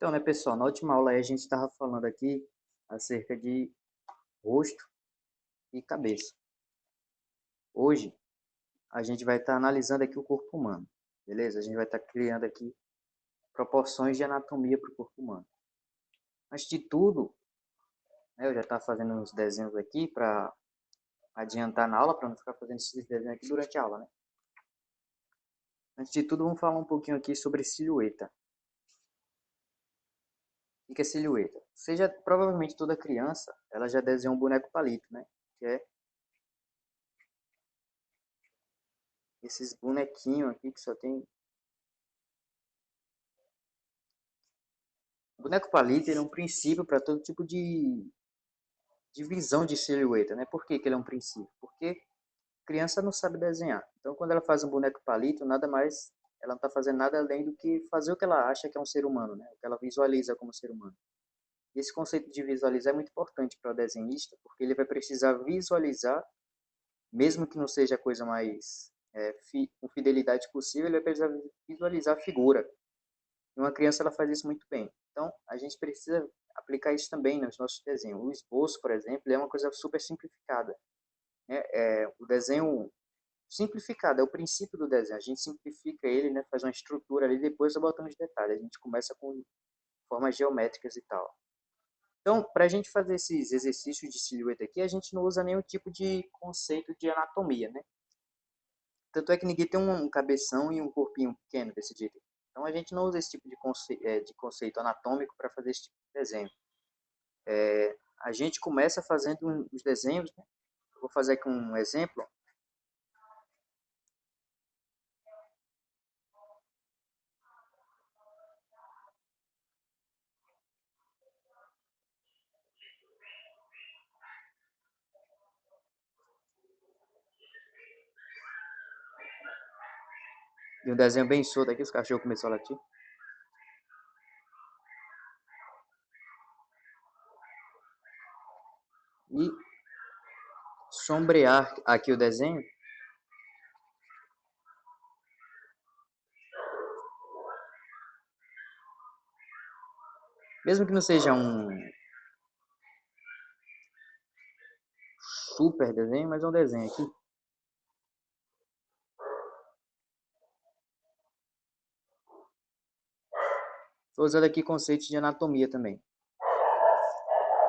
Então, né, pessoal, na última aula aí a gente estava falando aqui acerca de rosto e cabeça. Hoje a gente vai estar analisando aqui o corpo humano, beleza? A gente vai estar criando aqui proporções de anatomia para o corpo humano. Antes de tudo, né, eu já estava fazendo uns desenhos aqui para adiantar na aula, para não ficar fazendo esses desenhos aqui durante a aula, né? Antes de tudo, vamos falar um pouquinho aqui sobre silhueta. O que é silhueta? Provavelmente toda criança, ela já desenhou um boneco palito, né? Que é esses bonequinhos aqui que só tem. O boneco palito ele é um princípio para todo tipo de visão de silhueta, né? Por que, que ele é um princípio? Porque criança não sabe desenhar. Então, quando ela faz um boneco palito, nada mais, ela não está fazendo nada além do que fazer o que ela acha que é um ser humano, né? O que ela visualiza como ser humano. E esse conceito de visualizar é muito importante para o desenhista, porque ele vai precisar visualizar, mesmo que não seja a coisa mais com fidelidade possível, ele vai precisar visualizar a figura. E uma criança ela faz isso muito bem. Então, a gente precisa aplicar isso também nos nossos desenhos. O esboço, por exemplo, é uma coisa super simplificada, né? O desenho simplificado é o princípio do desenho. A gente simplifica ele, né? Faz uma estrutura ali, depois eu boto os detalhes. A gente começa com formas geométricas e tal. Então, para a gente fazer esses exercícios de silhueta aqui, a gente não usa nenhum tipo de conceito de anatomia, né? Tanto é que ninguém tem um cabeção e um corpinho pequeno desse jeito. Então a gente não usa esse tipo de conceito anatômico para fazer esse tipo de desenho. A gente começa fazendo os desenhos, né? Vou fazer aqui um exemplo. De um desenho bem solto aqui, os cachorros começaram a latir. E sombrear aqui o desenho. Mesmo que não seja um super desenho, mas é um desenho aqui. Estou usando aqui conceitos de anatomia também.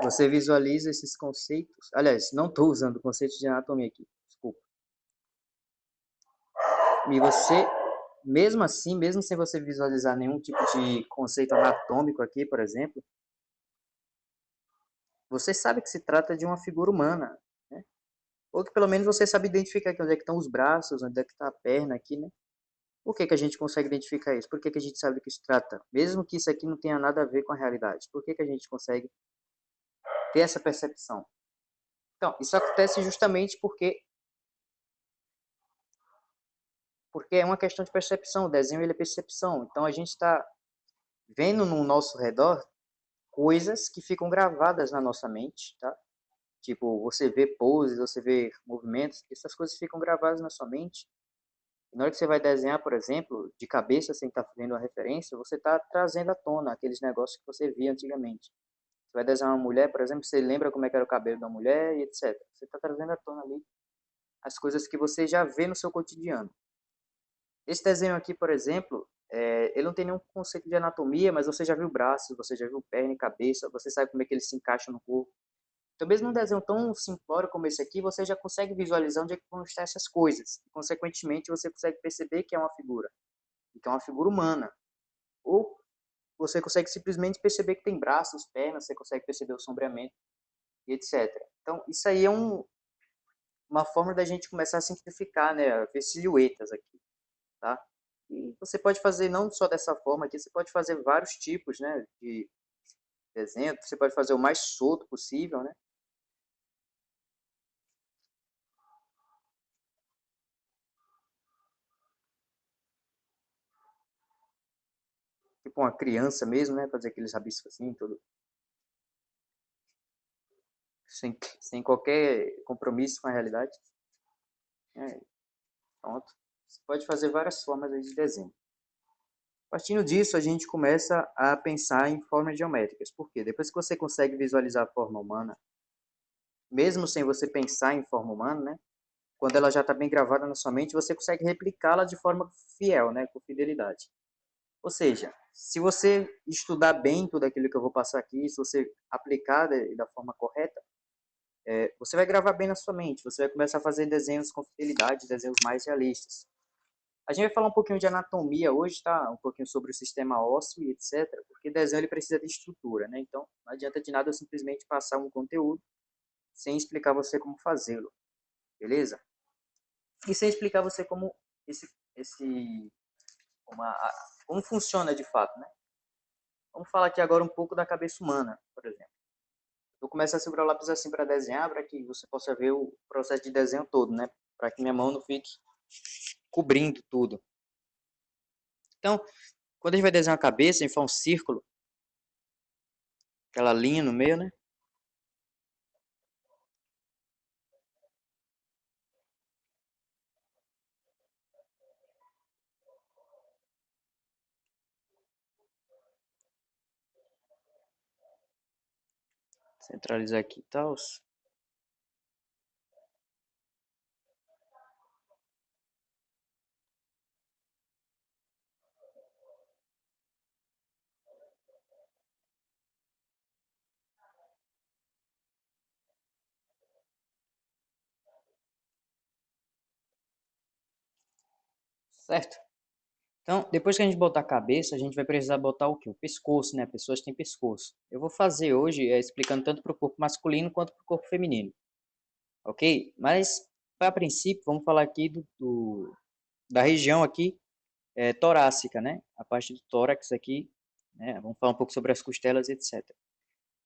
Você visualiza esses conceitos. Aliás, não estou usando conceitos de anatomia aqui. Desculpa. E você, mesmo assim, mesmo sem você visualizar nenhum tipo de conceito anatômico aqui, por exemplo, você sabe que se trata de uma figura humana, né? Ou que pelo menos você sabe identificar aqui onde é que estão os braços, onde é que está a perna aqui, né? Por que que a gente consegue identificar isso? Por que que a gente sabe do que se trata? Mesmo que isso aqui não tenha nada a ver com a realidade. Por que que a gente consegue ter essa percepção? Então, isso acontece justamente porque é uma questão de percepção. O desenho ele é percepção. Então, a gente está vendo no nosso redor coisas que ficam gravadas na nossa mente, tá? Tipo, você vê poses, você vê movimentos, essas coisas ficam gravadas na sua mente. E na hora que você vai desenhar, por exemplo, de cabeça, sem estar vendo a referência, você está trazendo à tona aqueles negócios que você via antigamente. Você vai desenhar uma mulher, por exemplo, você lembra como é que era o cabelo da mulher e etc. Você está trazendo à tona ali as coisas que você já vê no seu cotidiano. Esse desenho aqui, por exemplo, ele não tem nenhum conceito de anatomia, mas você já viu braços, você já viu perna e cabeça, você sabe como é que eles se encaixam no corpo. Então, mesmo um desenho tão simplório como esse aqui, você já consegue visualizar onde é que vão estar essas coisas. E, consequentemente, você consegue perceber que é uma figura, e que é uma figura humana. Ou você consegue simplesmente perceber que tem braços, pernas, você consegue perceber o sombreamento, e etc. Então, isso aí é uma forma da gente começar a simplificar, né? A ver silhuetas aqui, tá? E você pode fazer não só dessa forma aqui, você pode fazer vários tipos, né, de desenho. Você pode fazer o mais solto possível, né? Tipo uma criança mesmo, né? Fazer aqueles rabiscos assim, tudo sem qualquer compromisso com a realidade. É, pronto. Você pode fazer várias formas aí de desenho. Partindo disso, a gente começa a pensar em formas geométricas. Por quê? Depois que você consegue visualizar a forma humana, mesmo sem você pensar em forma humana, né? Quando ela já está bem gravada na sua mente, você consegue replicá-la de forma fiel, né? Com fidelidade. Ou seja, se você estudar bem tudo aquilo que eu vou passar aqui, se você aplicar da forma correta, você vai gravar bem na sua mente. Você vai começar a fazer desenhos com fidelidade, desenhos mais realistas. A gente vai falar um pouquinho de anatomia hoje, tá? Um pouquinho sobre o sistema ósseo e etc. Porque desenho ele precisa de estrutura, né? Então, não adianta de nada eu simplesmente passar um conteúdo sem explicar você como fazê-lo, beleza? E sem explicar você como esse como funciona de fato, né? Vamos falar aqui agora um pouco da cabeça humana, por exemplo. Eu começo a segurar o lápis assim para desenhar, para que você possa ver o processo de desenho todo, né? Para que minha mão não fique cobrindo tudo. Então, quando a gente vai desenhar a cabeça, a gente faz um círculo, aquela linha no meio, né? Centralizar aqui e tal. Certo? Então, depois que a gente botar a cabeça, a gente vai precisar botar o quê? O pescoço, né? Pessoas têm pescoço. Eu vou fazer hoje explicando tanto para o corpo masculino quanto para o corpo feminino, ok? Mas, para princípio, vamos falar aqui da região aqui torácica, né? A parte do tórax aqui, né? Vamos falar um pouco sobre as costelas, etc.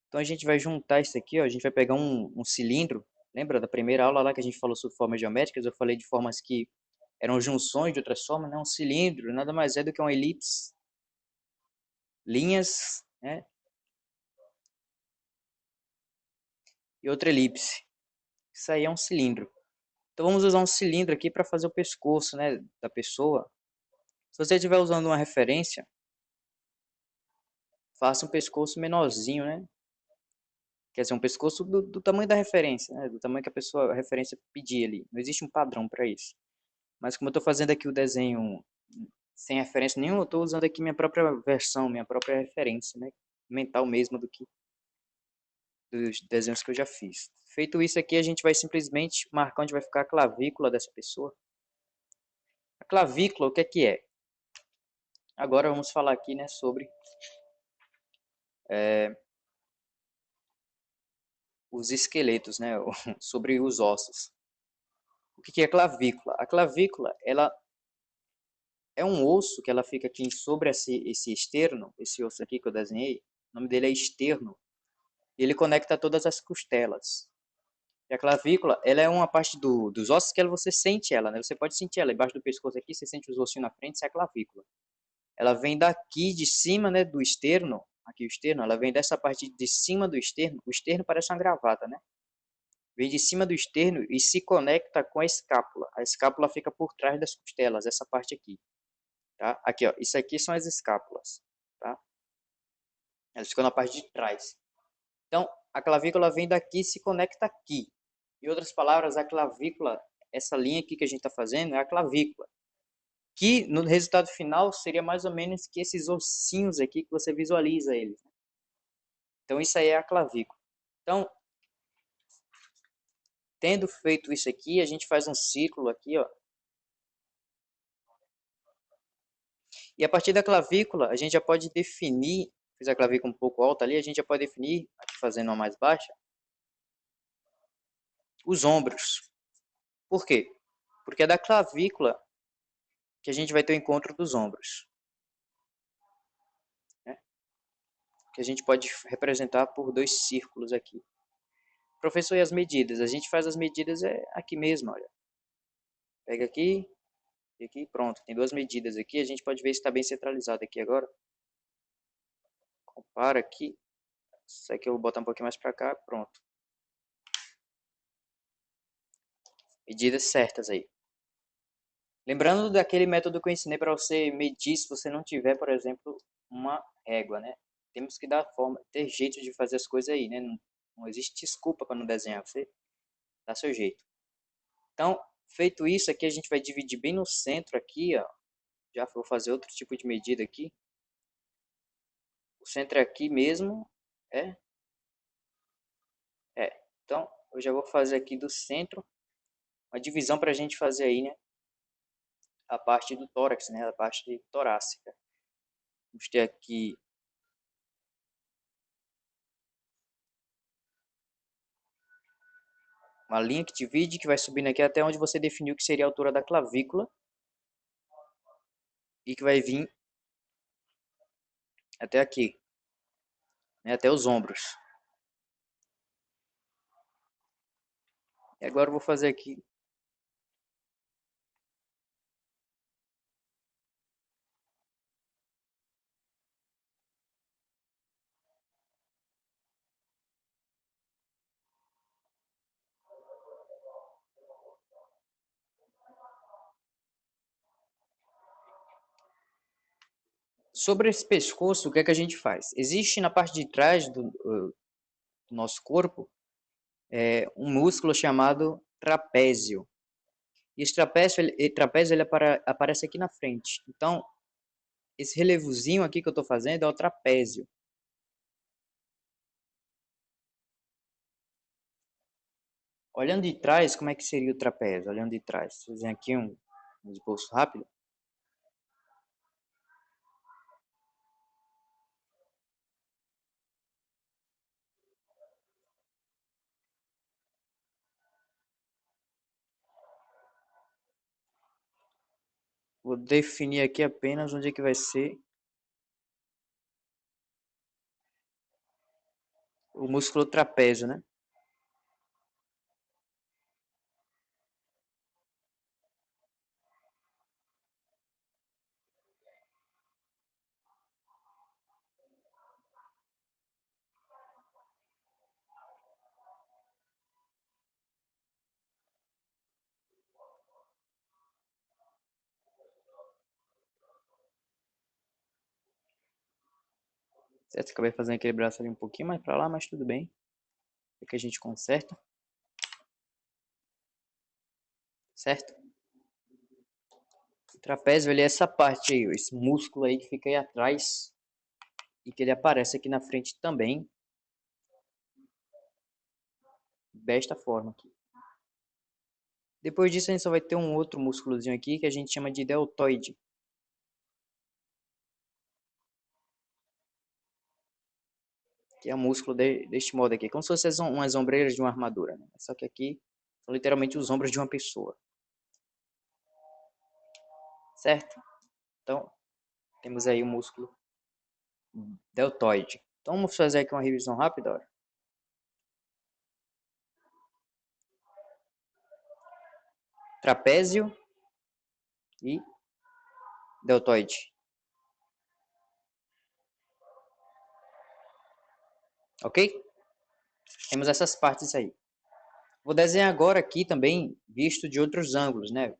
Então, a gente vai juntar isso aqui, ó. A gente vai pegar um cilindro. Lembra da primeira aula lá que a gente falou sobre formas geométricas? Eu falei de formas que eram junções de outras formas, né? Um cilindro nada mais é do que uma elipse, linhas, né? E outra elipse. Isso aí é um cilindro. Então vamos usar um cilindro aqui para fazer o pescoço, né, da pessoa. Se você estiver usando uma referência, faça um pescoço menorzinho, né? Quer dizer, um pescoço do tamanho da referência, né? Do tamanho que a referência pedir ali. Não existe um padrão para isso. Mas como eu estou fazendo aqui o desenho sem referência nenhuma, eu estou usando aqui minha própria versão, minha própria referência, né? Mental mesmo dos desenhos que eu já fiz. Feito isso aqui, a gente vai simplesmente marcar onde vai ficar a clavícula dessa pessoa. A clavícula, o que é que é? Agora vamos falar aqui, né, sobre os esqueletos, né, sobre os ossos. O que é a clavícula? A clavícula, ela é um osso que ela fica aqui sobre esse externo, esse osso aqui que eu desenhei. O nome dele é externo. E ele conecta todas as costelas. E a clavícula, ela é uma parte dos ossos que você sente ela, né? Você pode sentir ela embaixo do pescoço aqui, você sente os ossinhos na frente, isso é a clavícula. Ela vem daqui de cima, né, do externo, aqui o externo, ela vem dessa parte de cima do externo. O externo parece uma gravata, né? Vem de cima do externo e se conecta com a escápula. A escápula fica por trás das costelas, essa parte aqui, tá? Aqui, ó, isso aqui são as escápulas, tá? Elas ficam na parte de trás. Então, a clavícula vem daqui e se conecta aqui. Em outras palavras, a clavícula, essa linha aqui que a gente está fazendo é a clavícula. Que no resultado final seria mais ou menos que esses ossinhos aqui que você visualiza eles. Então, isso aí é a clavícula. Então, tendo feito isso aqui, a gente faz um círculo aqui, ó. E a partir da clavícula, a gente já pode definir, fiz a clavícula um pouco alta ali, a gente já pode definir, aqui fazendo uma mais baixa, os ombros. Por quê? Porque é da clavícula que a gente vai ter o encontro dos ombros, né? Que a gente pode representar por dois círculos aqui. Professor, e as medidas? A gente faz as medidas aqui mesmo, olha. Pega aqui e aqui, pronto. Tem duas medidas aqui, a gente pode ver se está bem centralizado aqui agora. Compara aqui. Isso aqui eu vou botar um pouquinho mais para cá, pronto. Medidas certas aí. Lembrando daquele método que eu ensinei para você medir se você não tiver, por exemplo, uma régua, né? Temos que dar forma, ter jeito de fazer as coisas aí, né? Não existe desculpa para não desenhar, você dá seu jeito. Então, feito isso aqui, a gente vai dividir bem no centro aqui, ó. Já vou fazer outro tipo de medida aqui. O centro é aqui mesmo, é? É. Então, eu já vou fazer aqui do centro uma divisão para a gente fazer aí, né? A parte do tórax, né? A parte torácica. Vamos ter aqui uma linha que divide, que vai subindo aqui até onde você definiu que seria a altura da clavícula. E que vai vir até aqui, né? Até os ombros. E agora eu vou fazer aqui sobre esse pescoço. O que é que a gente faz? Existe na parte de trás do nosso corpo um músculo chamado trapézio. E esse trapézio ele aparece aqui na frente. Então, esse relevozinho aqui que eu estou fazendo é o trapézio. Olhando de trás, como é que seria o trapézio? Olhando de trás. Fazer aqui um esboço rápido. Vou definir aqui apenas onde é que vai ser o músculo trapézio, né? Certo? Acabei fazendo aquele braço ali um pouquinho mais para lá, mas tudo bem. É que a gente conserta, certo? O trapézio, ele é essa parte aí, esse músculo aí que fica aí atrás e que ele aparece aqui na frente também, desta forma aqui. Depois disso, a gente só vai ter um outro músculozinho aqui que a gente chama de deltoide. Que é um músculo deste modo aqui, como se fossem umas ombreiras de uma armadura, né? Só que aqui são literalmente os ombros de uma pessoa, certo? Então, temos aí o músculo deltoide. Então, vamos fazer aqui uma revisão rápida, olha. Trapézio e deltoide. Ok? Temos essas partes aí. Vou desenhar agora aqui também, visto de outros ângulos, né?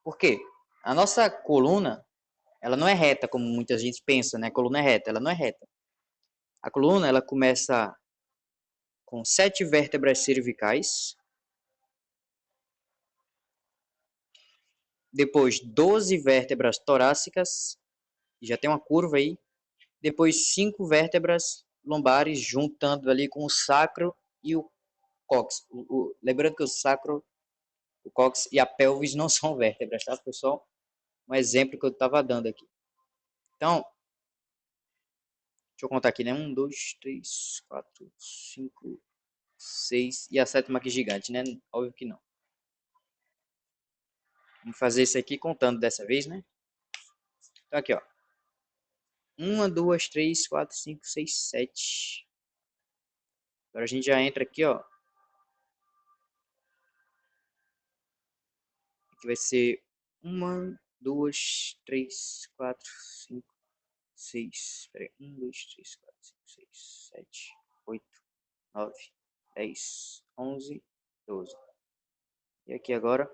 Por quê? A nossa coluna, ela não é reta, como muita gente pensa, né? A coluna é reta, ela não é reta. A coluna, ela começa com 7 vértebras cervicais, depois 12 vértebras torácicas, já tem uma curva aí, depois 5 vértebras lombares, juntando ali com o sacro e o cóccix. Lembrando que o sacro, o cóccix e a pelvis não são vértebras, tá, pessoal? Um exemplo que eu estava dando aqui. Então, deixa eu contar aqui, né? 1, 2, 3, 4, 5, 6 e a sétima aqui gigante, né? Óbvio que não. Vamos fazer isso aqui contando dessa vez, né? Então aqui, ó. 1, 2, 3, 4, 5, 6, 7. Agora a gente já entra aqui, ó. Aqui vai ser 1, 2, 3, 4, 5, 6. Espera aí. 1, 2, 3, 4, 5, 6, 7, 8, 9, 10, 11, 12. E aqui agora,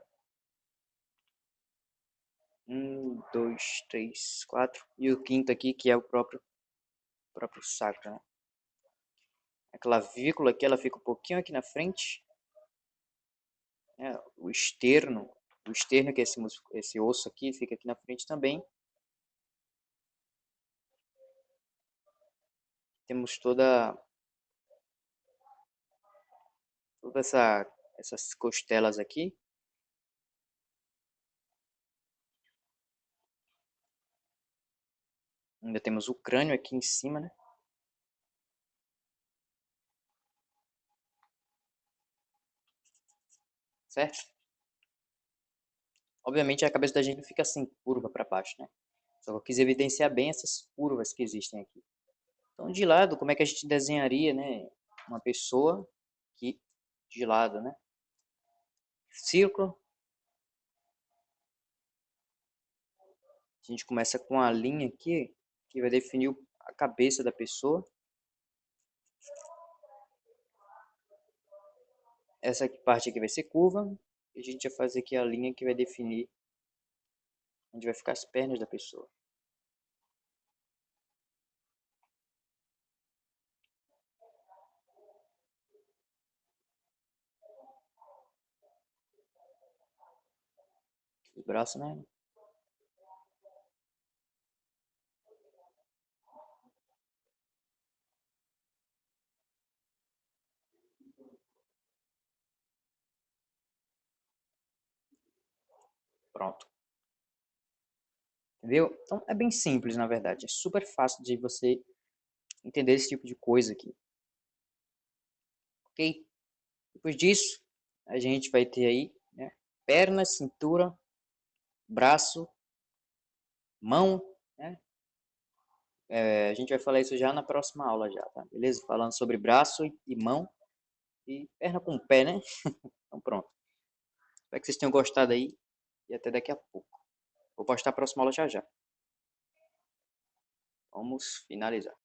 1, 2, 3, 4. E o quinto aqui, que é o próprio sacro, né? A clavícula aqui, ela fica um pouquinho aqui na frente. Né? O externo, que é esse osso aqui, fica aqui na frente também. Temos todas essas costelas aqui. Ainda temos o crânio aqui em cima, né? Certo? Obviamente a cabeça da gente não fica assim, curva para baixo, né? Só que eu quis evidenciar bem essas curvas que existem aqui. Então, de lado, como é que a gente desenharia, né? Uma pessoa que de lado, né? Círculo. A gente começa com a linha aqui, que vai definir a cabeça da pessoa. Essa parte aqui vai ser curva. E a gente vai fazer aqui a linha que vai definir onde vai ficar as pernas da pessoa. Os braços, né? Pronto. Entendeu? Então é bem simples, na verdade. É super fácil de você entender esse tipo de coisa aqui. Ok? Depois disso, a gente vai ter aí, né? Perna, cintura, braço, mão, né? A gente vai falar isso já na próxima aula já, tá? Beleza? Falando sobre braço e mão e perna com pé, né? Então pronto. Espero que vocês tenham gostado aí e até daqui a pouco. Vou postar a próxima aula já já. Vamos finalizar.